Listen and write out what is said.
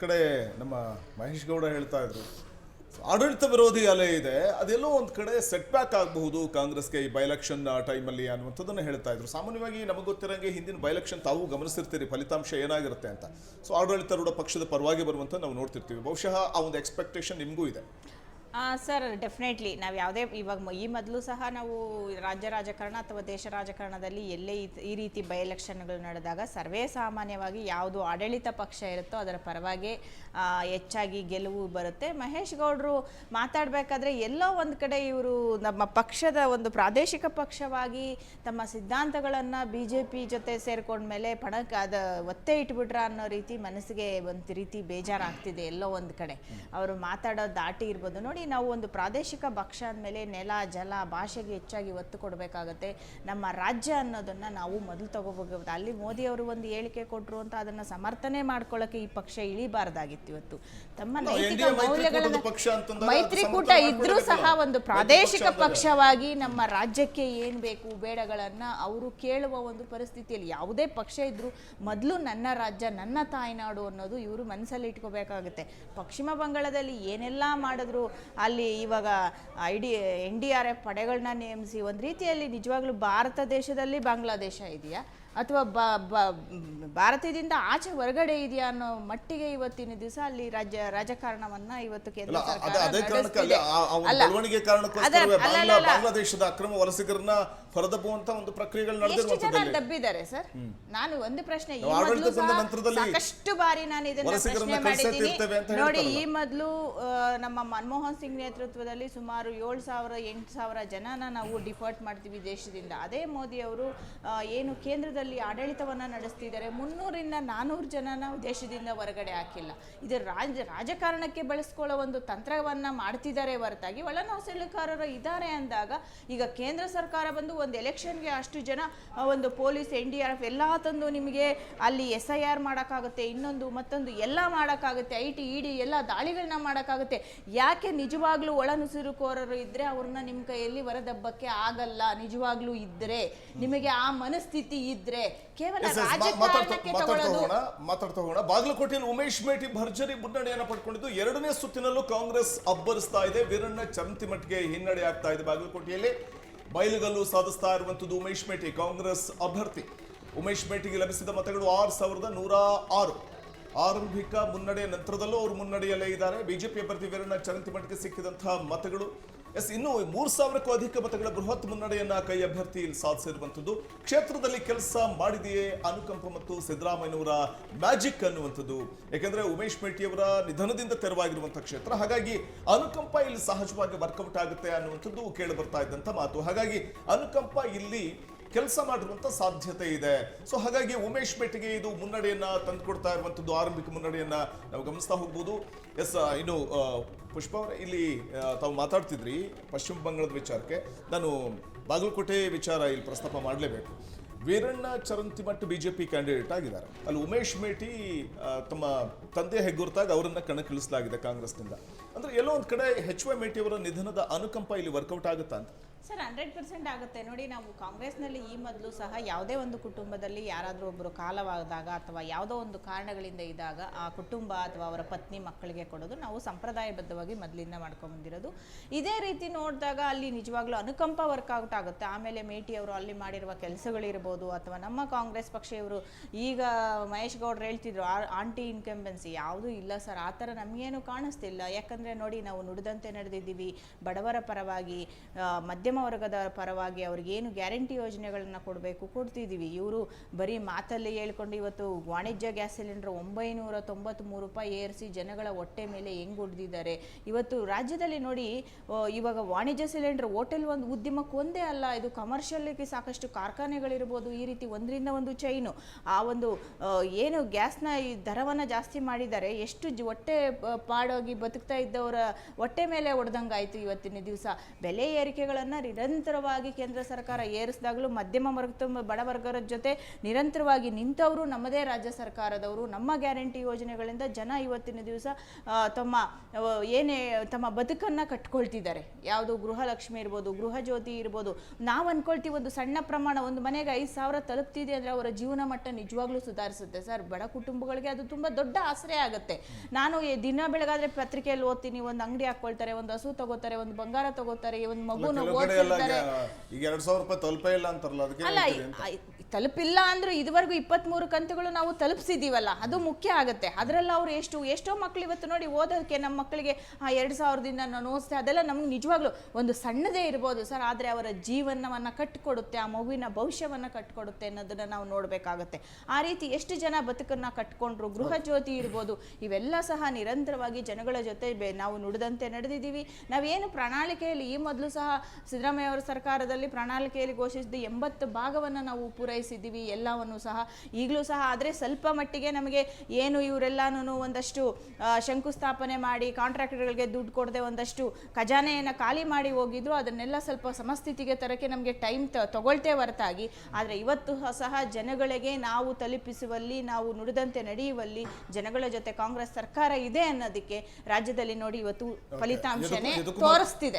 ಕಡೆ ನಮ್ಮ ಮಹೇಶ್ ಗೌಡ ಹೇಳ್ತಾ ಇದ್ರು ಆಡಳಿತ ವಿರೋಧಿ ಅಲೆ ಇದೆ, ಅದೆಲ್ಲೋ ಒಂದು ಕಡೆ ಸೆಟ್ ಬ್ಯಾಕ್ ಆಗಬಹುದು ಕಾಂಗ್ರೆಸ್ಗೆ ಈ ಬೈ ಎಲೆಕ್ಷನ್ ಟೈಮಲ್ಲಿ ಅನ್ನುವಂಥದ್ದನ್ನು ಹೇಳ್ತಾ ಇದ್ರು. ಸಾಮಾನ್ಯವಾಗಿ ನಮಗೆ ಗೊತ್ತಿರೋಂಗೆ ಹಿಂದಿನ ಬೈ ಎಲೆಕ್ಷನ್ ತಾವು ಗಮನಿಸಿರ್ತೀರಿ ಫಲಿತಾಂಶ ಏನಾಗಿರುತ್ತೆ ಅಂತ. ಸೊ ಆಡಳಿತಾರೂಢ ಪಕ್ಷದ ಪರವಾಗಿ ಬರುವಂತ ನಾವು ನೋಡ್ತಿರ್ತೀವಿ. ಬಹುಶಃ ಆ ಒಂದು ಎಕ್ಸ್ಪೆಕ್ಟೇಷನ್ ನಿಮಗೂ ಇದೆ. ಸರ್, ಡೆಫಿನೆಟ್ಲಿ ನಾವು ಯಾವುದೇ ಇವಾಗ ಈ ಮೊದಲು ಸಹ ನಾವು ರಾಜ್ಯ ರಾಜಕಾರಣ ಅಥವಾ ದೇಶ ರಾಜಕಾರಣದಲ್ಲಿ ಎಲ್ಲೇ ಈ ರೀತಿ ಬೈ ಎಲೆಕ್ಷನ್ಗಳು ನಡೆದಾಗ ಸರ್ವೇ ಸಾಮಾನ್ಯವಾಗಿ ಯಾವುದು ಆಡಳಿತ ಪಕ್ಷ ಇರುತ್ತೋ ಅದರ ಪರವಾಗಿ ಹೆಚ್ಚಾಗಿ ಗೆಲುವು ಬರುತ್ತೆ. ಮಹೇಶ್ ಗೌಡರು ಮಾತಾಡಬೇಕಾದ್ರೆ ಎಲ್ಲೋ ಒಂದು ಕಡೆ ಇವರು ನಮ್ಮ ಪಕ್ಷದ ಒಂದು ಪ್ರಾದೇಶಿಕ ಪಕ್ಷವಾಗಿ ತಮ್ಮ ಸಿದ್ಧಾಂತಗಳನ್ನು BJP ಜೊತೆ ಸೇರ್ಕೊಂಡ್ಮೇಲೆ ಅದು ಒತ್ತೆ ಇಟ್ಬಿಟ್ರ ಅನ್ನೋ ರೀತಿ ಮನಸ್ಸಿಗೆ ಒಂದು ರೀತಿ ಬೇಜಾರಾಗ್ತಿದೆ. ಎಲ್ಲೋ ಒಂದು ಕಡೆ ಅವರು ಮಾತಾಡೋ ದಾಟಿ ಇರ್ಬೋದು. ನೋಡಿ, ನಾವು ಒಂದು ಪ್ರಾದೇಶಿಕ ಪಕ್ಷ ಅಂದಮೇಲೆ ನೆಲ ಜಲ ಭಾಷೆಗೆ ಹೆಚ್ಚಾಗಿ ಒತ್ತು ಕೊಡಬೇಕಾಗತ್ತೆ. ನಮ್ಮ ರಾಜ್ಯ ಅನ್ನೋದನ್ನು ನಾವು ಮೊದಲು ತಗೋಬೇಕಾಗುತ್ತೆ. ಅಲ್ಲಿ ಮೋದಿ ಅವರು ಒಂದು ಹೇಳಿಕೆ ಕೊಟ್ಟರು ಅಂತ ಅದನ್ನು ಸಮರ್ಥನೆ ಮಾಡ್ಕೊಳ್ಳೋಕೆ ಈ ಪಕ್ಷ ಇಳಿಬಾರ್ದಾಗಿತ್ತು. ಇವತ್ತು ತಮ್ಮ ನೈತಿಕ ಮೌಲ್ಯಗಳನ್ನು ಮೈತ್ರಿಕೂಟ ಇದ್ರೂ ಸಹ ಒಂದು ಪ್ರಾದೇಶಿಕ ಪಕ್ಷವಾಗಿ ನಮ್ಮ ರಾಜ್ಯಕ್ಕೆ ಏನು ಬೇಕು ಬೇಡಗಳನ್ನು ಅವರು ಕೇಳುವ ಒಂದು ಪರಿಸ್ಥಿತಿಯಲ್ಲಿ ಯಾವುದೇ ಪಕ್ಷ ಇದ್ರೂ ಮೊದಲು ನನ್ನ ರಾಜ್ಯ ನನ್ನ ತಾಯ್ನಾಡು ಅನ್ನೋದು ಇವರು ಮನಸ್ಸಲ್ಲಿ ಇಟ್ಕೋಬೇಕಾಗುತ್ತೆ. ಪಶ್ಚಿಮ ಬಂಗಾಳದಲ್ಲಿ ಏನೆಲ್ಲ ಮಾಡಿದ್ರು ಅಲ್ಲಿ ಇವಾಗ NDRF ಪಡೆಗಳನ್ನ ನೇಮಿಸಿ ಒಂದು ರೀತಿಯಲ್ಲಿ ನಿಜವಾಗ್ಲೂ ಭಾರತ ದೇಶದಲ್ಲಿ ಬಾಂಗ್ಲಾದೇಶ ಇದೆಯಾ ಅಥವಾ ಭಾರತದಿಂದ ಆಚೆ ಹೊರಗಡೆ ಇದೆಯಾ ಅನ್ನೋ ಮಟ್ಟಿಗೆ ಇವತ್ತಿನ ದಿವಸ ಅಲ್ಲಿ ರಾಜಕಾರಣವನ್ನ ಇವತ್ತು ಕೇಂದ್ರ ಬಾಂಗ್ಲಾದೇಶದ ಅಕ್ರಮ ವಲಸಿಗರನ್ನ ಹೊರದಬ್ಬುವಂತ ಒಂದು ಪ್ರಕ್ರಿಯೆಗಳು ದಬ್ಬಿದ್ದಾರೆ ಸರ್. ನಾನು ಒಂದು ಪ್ರಶ್ನೆ ಸಾಕಷ್ಟು ಬಾರಿ ನಾನು ಇದನ್ನ ಪ್ರಶ್ನೆ ಮಾಡಿದ್ದೀನಿ ನೋಡಿ. ಈ ಮೊದಲು ನಮ್ಮ ಮನಮೋಹನ್ ಸಿಂಗ್ ನೇತೃತ್ವದಲ್ಲಿ ಸುಮಾರು 7,000-8,000 ಜನನ ನಾವು ಡಿಫಾಲ್ಟ್ ಮಾಡ್ತೀವಿ ದೇಶದಿಂದ. ಅದೇ ಮೋದಿ ಅವರು ಏನು ಕೇಂದ್ರದಲ್ಲಿ ಆಡಳಿತವನ್ನ ನಡೆಸ್ತಿದ್ದಾರೆ, 300-400 ಜನ ನಾವು ದೇಶದಿಂದ ಹೊರಗಡೆ ಹಾಕಿಲ್ಲ. ಇದು ರಾಜಕಾರಣಕ್ಕೆ ಬಳಸ್ಕೊಳ್ಳೋ ಒಂದು ತಂತ್ರವನ್ನ ಮಾಡ್ತಿದ್ದಾರೆ ಹೊರತಾಗಿ ಒಳನೌಸೆಳುಕಾರರು ಇದ್ದಾರೆ ಅಂದಾಗ ಈಗ ಕೇಂದ್ರ ಸರ್ಕಾರ ಬಂದು ಒಂದು ಎಲೆಕ್ಷನ್ಗೆ ಅಷ್ಟು ಜನ ಒಂದು ಪೊಲೀಸ್ NDRF ಎಲ್ಲ ತಂದು ನಿಮಗೆ ಅಲ್ಲಿ SIR ಮಾಡೋಕ್ಕಾಗುತ್ತೆ, ಇನ್ನೊಂದು ಮತ್ತೊಂದು ಎಲ್ಲ ಮಾಡೋಕ್ಕಾಗುತ್ತೆ, IT ED ಎಲ್ಲ ದಾಳಿಗಳನ್ನ ಮಾಡೋಕ್ಕಾಗುತ್ತೆ. ಯಾಕೆ ನಿಜವಾಗ್ಲೂ ಒಳನುಸುರುಕೋರರು ಇದ್ರೆ ಅವ್ರನ್ನ ನಿಮ್ಮ ಕೈಯಲ್ಲಿ ಹೊರದಬ್ಬಕ್ಕೆ ಆಗಲ್ಲ? ನಿಜವಾಗ್ಲೂ ಇದ್ರೆ ನಿಮಗೆ ಆ ಮನಸ್ಥಿತಿ ಇದ್ರೆ ಕೇವಲ ರಾಜಕಾರಣಕ್ಕೆ ಮಾತಾಡ್ತಾ ಹೋಗೋಣ. ಬಾಗಲಕೋಟೆಯಲ್ಲಿ ಉಮೇಶ್ ಮೇಟಿ ಭರ್ಜರಿ ಮುನ್ನಡೆಯನ್ನು ಪಡ್ಕೊಂಡಿದ್ದು ಎರಡನೇ ಸುತ್ತಿನಲ್ಲೂ ಕಾಂಗ್ರೆಸ್ ಅಬ್ಬರಿಸ್ತಾ ಇದೆ. ವೀರಣ್ಣ ಚರಂತಿಮಠ್ಗೆ ಹಿನ್ನಡೆ ಆಗ್ತಾ ಇದೆ. ಬಾಗಲಕೋಟೆಯಲ್ಲಿ ಬಯಲುಗಲ್ಲು ಸಾಧಿಸ್ತಾ ಇರುವಂತದ್ದು ಉಮೇಶ್ ಮೇಟಿ, ಕಾಂಗ್ರೆಸ್ ಅಭ್ಯರ್ಥಿ. ಉಮೇಶ್ ಮೇಟಿಗೆ ಲಭಿಸಿದ ಮತಗಳು 6,106. ಆರಂಭಿಕ ಮುನ್ನಡೆಯ ನಂತರದಲ್ಲೂ ಅವರು ಮುನ್ನಡೆಯಲ್ಲೇ ಇದ್ದಾರೆ. ಬಿಜೆಪಿ ಅಭ್ಯರ್ಥಿ ವೀರಣ್ಣ ಚರಂತಿಮಠ್ಗೆ ಸಿಕ್ಕಿದಂತಹ ಮತಗಳು ಇನ್ನು 3,000ಕ್ಕೂ ಅಧಿಕ ಮತಗಳ ಬೃಹತ್ ಮುನ್ನಡೆಯನ್ನ ಕೈ ಅಭ್ಯರ್ಥಿ ಸಾಧಿಸಿರುವಂಥದ್ದು. ಕ್ಷೇತ್ರದಲ್ಲಿ ಕೆಲಸ ಮಾಡಿದೆಯೇ ಅನುಕಂಪ ಮತ್ತು ಸಿದ್ದರಾಮಯ್ಯನವರ ಮ್ಯಾಜಿಕ್ ಅನ್ನುವಂಥದ್ದು. ಯಾಕೆಂದ್ರೆ ಉಮೇಶ್ ಮೇಟಿಯವರ ನಿಧನದಿಂದ ತೆರವಾಗಿರುವಂತಹ ಕ್ಷೇತ್ರ, ಹಾಗಾಗಿ ಅನುಕಂಪ ಇಲ್ಲಿ ಸಹಜವಾಗಿ ವರ್ಕೌಟ್ ಆಗುತ್ತೆ ಅನ್ನುವಂಥದ್ದು ಕೇಳಿ ಬರ್ತಾ ಇದ್ದಂತ ಮಾತು. ಹಾಗಾಗಿ ಅನುಕಂಪ ಇಲ್ಲಿ ಕೆಲಸ ಮಾಡಿರುವಂತ ಸಾಧ್ಯತೆ ಇದೆ. ಸೊ ಹಾಗಾಗಿ ಉಮೇಶ್ ಮೇಟಿಗೆ ಇದು ಮುನ್ನಡೆಯನ್ನ ತಂದುಕೊಡ್ತಾ ಇರುವಂತದ್ದು, ಆರಂಭಿಕ ಮುನ್ನಡೆಯನ್ನ ನಾವು ಗಮನಿಸ್ತಾ ಹೋಗ್ಬೋದು. ಇನ್ನು ಪುಷ್ಪ ಅವರೇ, ಇಲ್ಲಿ ತಾವು ಮಾತಾಡ್ತಿದ್ರಿ ಪಶ್ಚಿಮ ಬಂಗಾಳದ ವಿಚಾರಕ್ಕೆ, ನಾನು ಬಾಗಲಕೋಟೆ ವಿಚಾರ ಇಲ್ಲಿ ಪ್ರಸ್ತಾಪ ಮಾಡಲೇಬೇಕು. ವೀರಣ್ಣ ಚರಂತಿಮಠ್ BJP ಕ್ಯಾಂಡಿಡೇಟ್ ಆಗಿದ್ದಾರೆ. ಅಲ್ಲಿ ಉಮೇಶ್ ಮೇಟಿ ತಮ್ಮ ತಂದೆ ಹೆಗ್ಗುರ್ತಾಗಿ ಅವರನ್ನ ಕಣಕ್ಕಿಳಿಸಲಾಗಿದೆ ಕಾಂಗ್ರೆಸ್ನಿಂದ. ಅಂದ್ರೆ ಎಲ್ಲೋ ಒಂದ್ ಕಡೆ HY ಮೇಟಿ ಅವರ ನಿಧನದ ಅನುಕಂಪ ಇಲ್ಲಿ ವರ್ಕೌಟ್ ಆಗುತ್ತಾ ಅಂತ? ಸರ್, 100% ಆಗುತ್ತೆ. ನೋಡಿ, ನಾವು ಕಾಂಗ್ರೆಸ್ನಲ್ಲಿ ಈ ಮೊದಲು ಸಹ ಯಾವುದೇ ಒಂದು ಕುಟುಂಬದಲ್ಲಿ ಯಾರಾದರೂ ಒಬ್ಬರು ಕಾಲವಾದಾಗ ಅಥವಾ ಯಾವುದೋ ಒಂದು ಕಾರಣಗಳಿಂದ ಇದ್ದಾಗ ಆ ಕುಟುಂಬ ಅಥವಾ ಅವರ ಪತ್ನಿ ಮಕ್ಕಳಿಗೆ ಕೊಡೋದು ನಾವು ಸಂಪ್ರದಾಯಬದ್ಧವಾಗಿ ಮೊದಲಿಂದ ಮಾಡ್ಕೊಂಡ್ಬಂದಿರೋದು. ಇದೇ ರೀತಿ ನೋಡಿದಾಗ ಅಲ್ಲಿ ನಿಜವಾಗ್ಲೂ ಅನುಕಂಪ ವರ್ಕೌಟ್ ಆಗುತ್ತೆ. ಆಮೇಲೆ ಮೇಟಿ ಅವರು ಅಲ್ಲಿ ಮಾಡಿರುವ ಕೆಲಸಗಳಿರ್ಬೋದು ಅಥವಾ ನಮ್ಮ ಕಾಂಗ್ರೆಸ್ ಪಕ್ಷ ಇವರು ಈಗ ಮಹೇಶ್ ಗೌಡ್ರು ಹೇಳ್ತಿದ್ರು ಆಂಟಿ ಇನ್ಕಂಬೆನ್ಸಿ ಯಾವುದೂ ಇಲ್ಲ ಸರ್. ಆ ಥರ ನಮಗೇನು ಕಾಣಿಸ್ತಿಲ್ಲ. ಯಾಕಂದರೆ ನೋಡಿ, ನಾವು ನುಡಿದಂತೆ ನಡೆದಿದ್ದೀವಿ. ಬಡವರ ಪರವಾಗಿ, ಮಧ್ಯಮ ವರ್ಗದ ಪರವಾಗಿ ಅವ್ರಿಗೇನು ಗ್ಯಾರಂಟಿ ಯೋಜನೆಗಳನ್ನ ಕೊಡ್ತಿದ್ದೀವಿ. ಇವರು ಬರೀ ಮಾತಲ್ಲಿ ಹೇಳ್ಕೊಂಡು ಇವತ್ತು ವಾಣಿಜ್ಯ ಗ್ಯಾಸ್ ಸಿಲಿಂಡರ್ 993 ರೂಪಾಯಿ ಏರಿಸಿ ಜನಗಳ ಹೊಟ್ಟೆ ಮೇಲೆ ಹೆಂಗ್ ಹೊಡೆದಿದ್ದಾರೆ. ಇವತ್ತು ರಾಜ್ಯದಲ್ಲಿ ನೋಡಿ, ಇವಾಗ ವಾಣಿಜ್ಯ ಸಿಲಿಂಡರ್ ಹೋಟೆಲ್ ಒಂದು ಉದ್ಯಮಕ್ಕೆ ಒಂದೇ ಅಲ್ಲ, ಇದು ಕಮರ್ಷಿಯಲ್ಗೆ ಸಾಕಷ್ಟು ಕಾರ್ಖಾನೆಗಳಿರ್ಬೋದು. ಈ ರೀತಿ ಒಂದರಿಂದ ಒಂದು ಚೈನು ಆ ಒಂದು ಏನು ಗ್ಯಾಸ್ನ ಈ ದರವನ್ನು ಜಾಸ್ತಿ ಮಾಡಿದ್ದಾರೆ. ಎಷ್ಟು ಹೊಟ್ಟೆ ಪಾಡೋಗಿ ಬದುಕ್ತಾ ಇದ್ದವರ ಹೊಟ್ಟೆ ಮೇಲೆ ಹೊಡೆದಂಗಾಯ್ತು ಇವತ್ತಿನ ದಿವಸ. ಬೆಲೆ ಏರಿಕೆಗಳನ್ನು ನಿರಂತರವಾಗಿ ಕೇಂದ್ರ ಸರ್ಕಾರ ಏರಿಸಿದಾಗಲೂ ಮಧ್ಯಮ ವರ್ಗ ಬಡವರ್ಗದ ಜೊತೆ ನಿರಂತರವಾಗಿ ನಿಂತವರು ನಮ್ಮದೇ ರಾಜ್ಯ ಸರ್ಕಾರದವರು. ನಮ್ಮ ಗ್ಯಾರಂಟಿ ಯೋಜನೆಗಳಿಂದ ಜನ ಇವತ್ತಿನ ದಿವಸ ತಮ್ಮ ಬದುಕನ್ನು ಕಟ್ಕೊಳ್ತಿದ್ದಾರೆ. ಯಾವುದು ಗೃಹಲಕ್ಷ್ಮಿ ಇರ್ಬೋದು, ಗೃಹ ಜ್ಯೋತಿ ಇರ್ಬೋದು. ನಾವು ಅನ್ಕೊಳ್ತೀವಿ ಒಂದು ಸಣ್ಣ ಪ್ರಮಾಣ, ಒಂದು ಮನೆಗೆ 5,000 ತಲುಪ್ತಿದೆ ಅಂದರೆ ಅವರ ಜೀವನ ಮಟ್ಟ ನಿಜವಾಗ್ಲೂ ಸುಧಾರಿಸುತ್ತೆ ಸರ್. ಬಡ ಕುಟುಂಬಗಳಿಗೆ ಅದು ತುಂಬ ದೊಡ್ಡ ಆಶ್ರಯ ಆಗುತ್ತೆ. ನಾನು ದಿನ ಬೆಳಗಾದ್ರೆ ಪತ್ರಿಕೆಯಲ್ಲಿ ಓದ್ತೀನಿ, ಒಂದು ಅಂಗಡಿ ಹಾಕೊಳ್ತಾರೆ, ಒಂದು ಹಸು ತಗೋತಾರೆ, ಒಂದು ಬಂಗಾರ ತಗೋತಾರೆ, ಒಂದು ಮಗುನ ಓದಿಸ್ತಾರೆ. ಈಗ 2,000 ರೂಪಾಯಿ ತಲುಪೇ ಇಲ್ಲ ಅಂತಾರಲ್ಲ, ಅದಕ್ಕೆ ಅಲ್ಲ, ತಲುಪಿಲ್ಲ ಅಂದ್ರೂ ಇದುವರೆಗೂ 23 ಕಂತುಗಳು ನಾವು ತಲುಪಿಸಿದೀವಲ್ಲ, ಅದು ಮುಖ್ಯ ಆಗುತ್ತೆ. ಅದರಲ್ಲಿ ಅವ್ರು ಎಷ್ಟೋ ಮಕ್ಳು ಇವತ್ತು ನೋಡಿ ಓದೋದಕ್ಕೆ ನಮ್ಮ ಮಕ್ಕಳಿಗೆ 2,000ದಿಂದ ನಾನು ಓದಿಸ್ತೆ, ಅದೆಲ್ಲ ನಮ್ಗೆ ನಿಜವಾಗ್ಲೂ ಒಂದು ಸಣ್ಣದೇ ಇರ್ಬೋದು ಸರ್, ಆದರೆ ಅವರ ಜೀವನವನ್ನು ಕಟ್ಟಿಕೊಡುತ್ತೆ, ಆ ಮಗುವಿನ ಭವಿಷ್ಯವನ್ನು ಕಟ್ಟಿಕೊಡುತ್ತೆ ಅನ್ನೋದನ್ನು ನಾವು ನೋಡಬೇಕಾಗತ್ತೆ. ಆ ರೀತಿ ಎಷ್ಟು ಜನ ಬದುಕನ್ನು ಕಟ್ಕೊಂಡ್ರು. ಗೃಹ ಜ್ಯೋತಿ ಇರ್ಬೋದು, ಇವೆಲ್ಲ ಸಹ ನಿರಂತರವಾಗಿ ಜನಗಳ ಜೊತೆ ನಾವು ನುಡಿದಂತೆ ನಡೆದಿದ್ದೀವಿ. ನಾವೇನು ಪ್ರಣಾಳಿಕೆಯಲ್ಲಿ ಈ ಮೊದಲು ಸಹ ಸಿದ್ದರಾಮಯ್ಯ ಅವರ ಸರ್ಕಾರದಲ್ಲಿ ಪ್ರಣಾಳಿಕೆಯಲ್ಲಿ ಘೋಷಿಸಿದ 80 ಭಾಗವನ್ನು ನಾವು ಪೂರೈಸಿದ್ದೀವಿ ಎಲ್ಲವನ್ನು ಸಹ ಈಗಲೂ ಸಹ. ಆದರೆ ಸ್ವಲ್ಪ ಮಟ್ಟಿಗೆ ನಮಗೆ ಏನು ಇವರೆಲ್ಲನೂ ಒಂದಷ್ಟು ಶಂಕುಸ್ಥಾಪನೆ ಮಾಡಿ ಕಾಂಟ್ರಾಕ್ಟರ್ಗಳಿಗೆ ದುಡ್ಡು ಕೊಡದೆ ಒಂದಷ್ಟು ಖಜಾನೆಯನ್ನು ಖಾಲಿ ಮಾಡಿ ಹೋಗಿದ್ರು. ಅದನ್ನೆಲ್ಲ ಸ್ವಲ್ಪ ಸಮಸ್ಥಿತಿಗೆ ತರಕ್ಕೆ ನಮಗೆ ಟೈಮ್ ತಗೊಳ್ತೇ ಹೊರತಾಗಿ, ಆದರೆ ಇವತ್ತು ಸಹ ಜನಗಳಿಗೆ ನಾವು ತಲುಪಿಸುವಲ್ಲಿ, ನಾವು ನುಡಿದಂತೆ ನಡೆಯುವಲ್ಲಿ ಜನಗಳ ಜೊತೆ ಕಾಂಗ್ರೆಸ್ ಸರ್ಕಾರ ಇದೆ ಅನ್ನೋದಕ್ಕೆ ರಾಜ್ಯದಲ್ಲಿ ನೋಡಿ ಇವತ್ತು ಫಲಿತಾಂಶನೇ ತೋರಿಸ್ತಿದೆ.